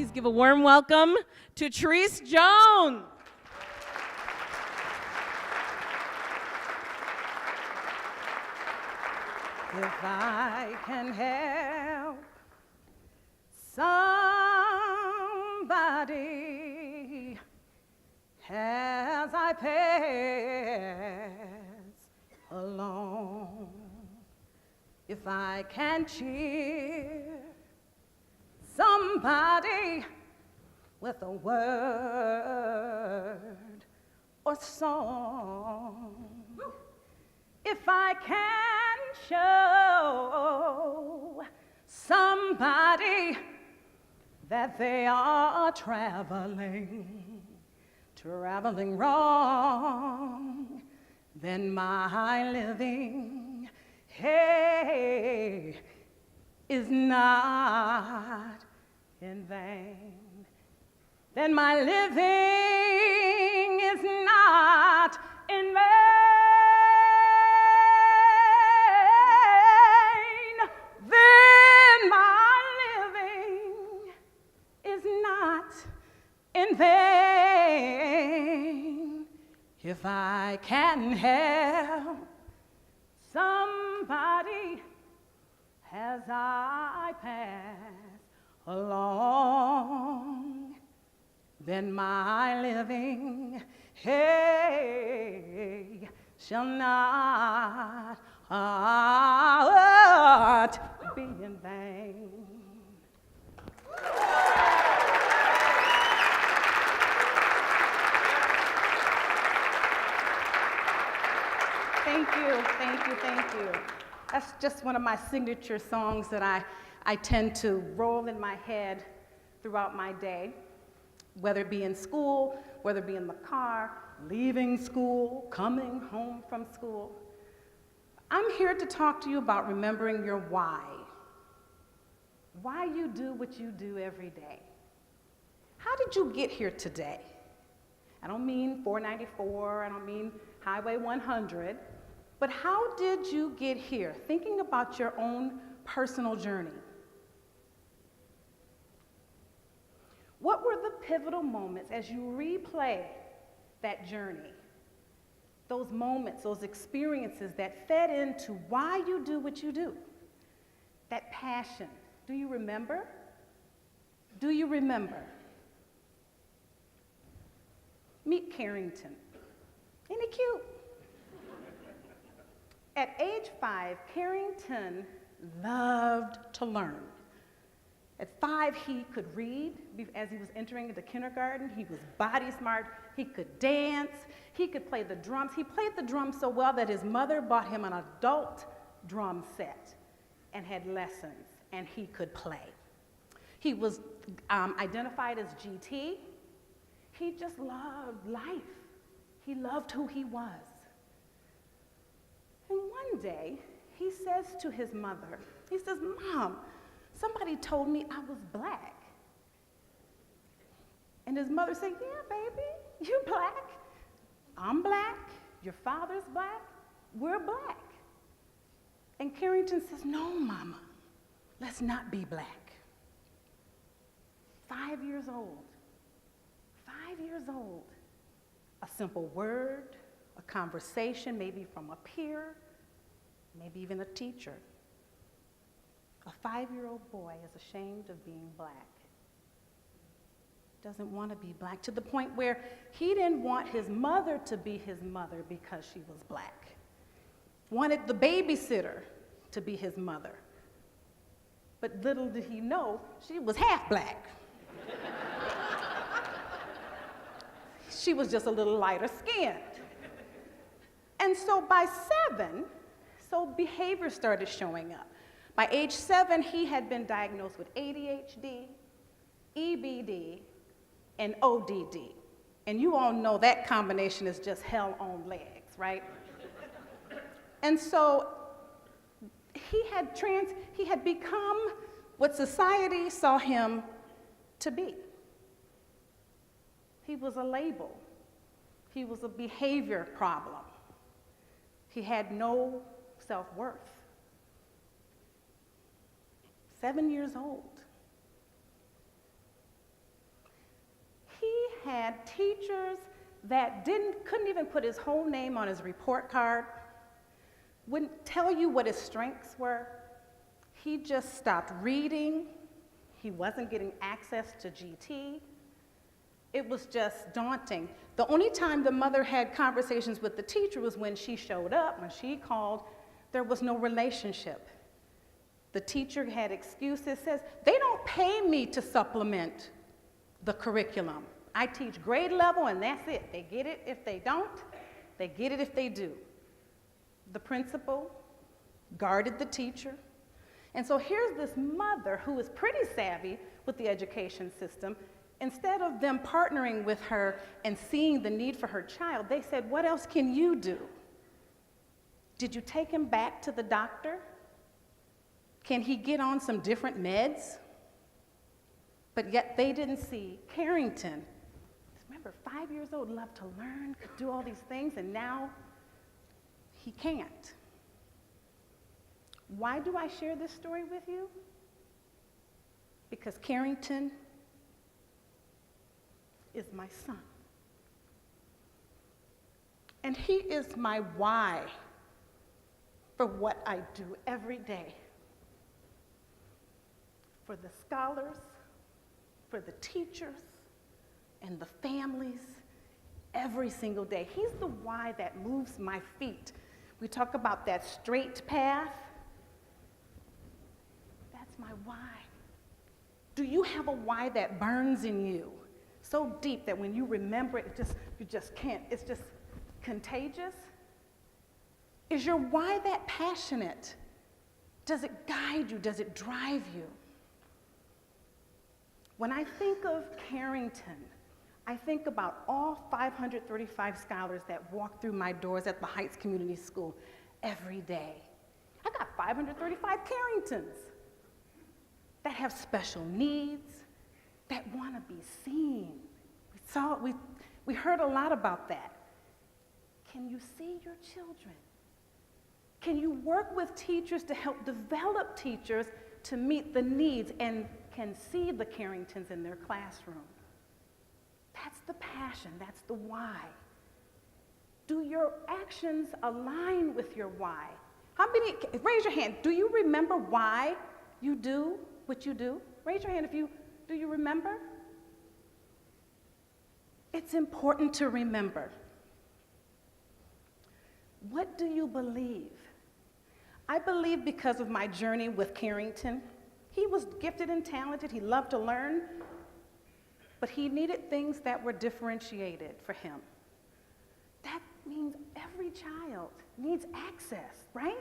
Please give a warm welcome to Chreese Jones. If I can help somebody as I pass along, if I can cheer somebody with a word or song, if I can show somebody that they are traveling wrong, then my living, hey, is not in vain. Then my living is not in vain. Then my living is not in vain. If I can help somebody as I pass along, then my living, hey, shall not be in vain. Thank you, thank you, thank you. That's just one of my signature songs that I tend to roll in my head throughout my day, whether it be in school, whether it be in the car, leaving school, coming home from school. I'm here to talk to you about remembering your why. Why you do what you do every day. How did you get here today? I don't mean 494, I don't mean Highway 100, but how did you get here? Thinking about your own personal journey. What were the pivotal moments as you replay that journey? Those moments, those experiences that fed into why you do what you do. That passion. Do you remember? Do you remember? Meet Carrington. Isn't he cute? At age 5, Carrington loved to learn. At 5, he could read. As he was entering into kindergarten, he was body smart. He could dance. He could play the drums. He played the drums so well that his mother bought him an adult drum set and had lessons, and he could play. He was identified as GT. He just loved life. He loved who he was. And one day, he says to his mother, he says, "Mom, somebody told me I was black." And his mother said, "Yeah, baby, you black. I'm black. Your father's black. We're black." And Carrington says, "No, Mama, let's not be black." 5 years old. 5 years old. A simple word, a conversation, maybe from a peer, maybe even a teacher. A 5-year-old boy is ashamed of being black. Doesn't want to be black, to the point where he didn't want his mother to be his mother because she was black. Wanted the babysitter to be his mother. But little did he know, she was half black. She was just a little lighter skinned. And so by 7, behavior started showing up. By age 7, he had been diagnosed with ADHD, EBD, and ODD. And you all know that combination is just hell on legs, right? And so he had become what society saw him to be. He was a label. He was a behavior problem. He had no self-worth. 7 years old. had teachers that couldn't even put his whole name on his report card, wouldn't tell you what his strengths were. He just stopped reading. He wasn't getting access to GT. It was just daunting. The only time the mother had conversations with the teacher was when she showed up, when she called. There was no relationship. The teacher had excuses, says, they don't pay me to supplement the curriculum. I teach grade level and that's it. They get it if they don't, they get it if they do. The principal guarded the teacher. And so here's this mother who is pretty savvy with the education system. Instead of them partnering with her and seeing the need for her child, they said, what else can you do? Did you take him back to the doctor? Can he get on some different meds? But yet they didn't see Carrington. Remember, 5 years old, loved to learn, could do all these things, and now he can't. Why do I share this story with you? Because Carrington is my son. And he is my why for what I do every day. For the scholars, for the teachers, and the families, every single day. He's the why that moves my feet. We talk about that straight path. That's my why. Do you have a why that burns in you so deep that when you remember it, you just can't, it's just contagious? Is your why that passionate? Does it guide you? Does it drive you? When I think of Carrington, I think about all 535 scholars that walk through my doors at the Heights Community School every day. I got 535 Carringtons that have special needs, that want to be seen. We heard a lot about that. Can you see your children? Can you work with teachers to help develop teachers to meet the needs and can see the Carringtons in their classroom? That's the passion, that's the why. Do your actions align with your why? How many, raise your hand, do you remember why you do what you do? Raise your hand if do you remember? It's important to remember. What do you believe? I believe because of my journey with Carrington. He was gifted and talented, he loved to learn, but he needed things that were differentiated for him. That means every child needs access, right?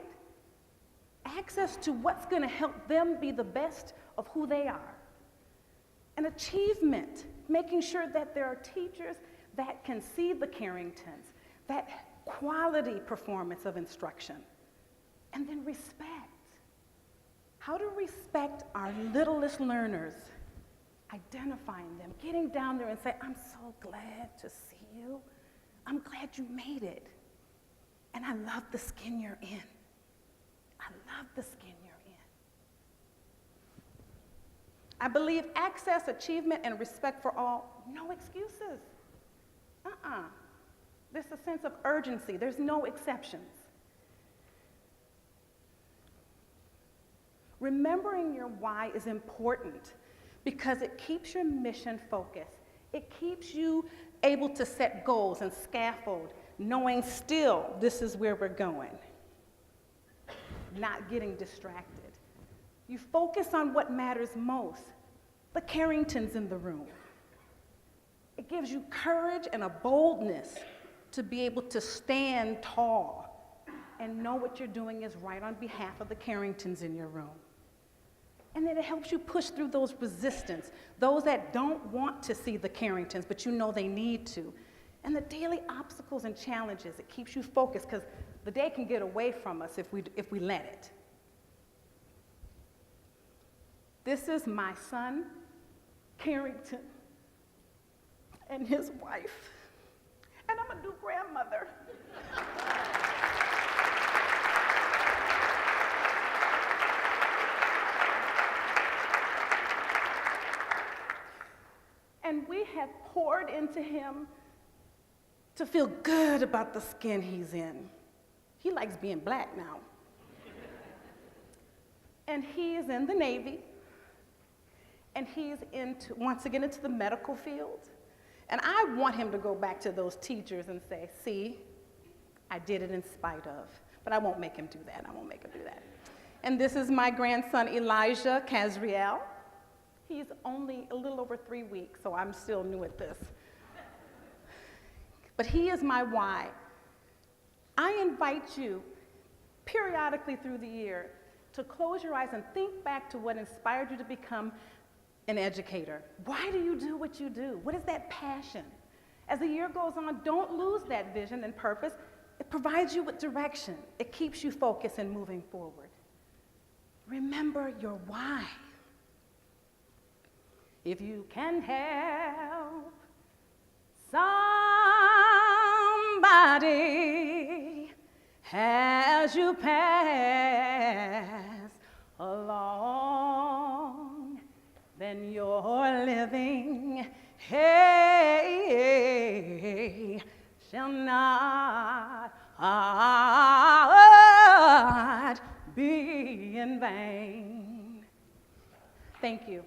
Access to what's going to help them be the best of who they are. An achievement, making sure that there are teachers that can see the Carringtons, that quality performance of instruction, and then respect. How to respect our littlest learners, identifying them, getting down there and say, I'm so glad to see you. I'm glad you made it. And I love the skin you're in. I love the skin you're in. I believe access, achievement, and respect for all, no excuses. There's a sense of urgency. There's no exceptions. Remembering your why is important because it keeps your mission focused. It keeps you able to set goals and scaffold, knowing still this is where we're going, not getting distracted. You focus on what matters most, the Carringtons in the room. It gives you courage and a boldness to be able to stand tall and know what you're doing is right on behalf of the Carringtons in your room. And then it helps you push through those resistance, those that don't want to see the Carringtons, but you know they need to. And the daily obstacles and challenges, it keeps you focused because the day can get away from us if we let it. This is my son, Carrington, and his wife. And I'm a new grandmother. And we have had poured into him to feel good about the skin he's in. He likes being black now. And he is in the Navy, and he's wants to get into the medical field. And I want him to go back to those teachers and say, see, I did it in spite of. But I won't make him do that. I won't make him do that. And this is my grandson, Elijah Casriel. He's only a little over 3 weeks, so I'm still new at this. But he is my why. I invite you periodically through the year to close your eyes and think back to what inspired you to become an educator. Why do you do what you do? What is that passion? As the year goes on, don't lose that vision and purpose. It provides you with direction. It keeps you focused and moving forward. Remember your why. If you can help somebody as you pass along, then you're living, hey, shall not be in vain. Thank you.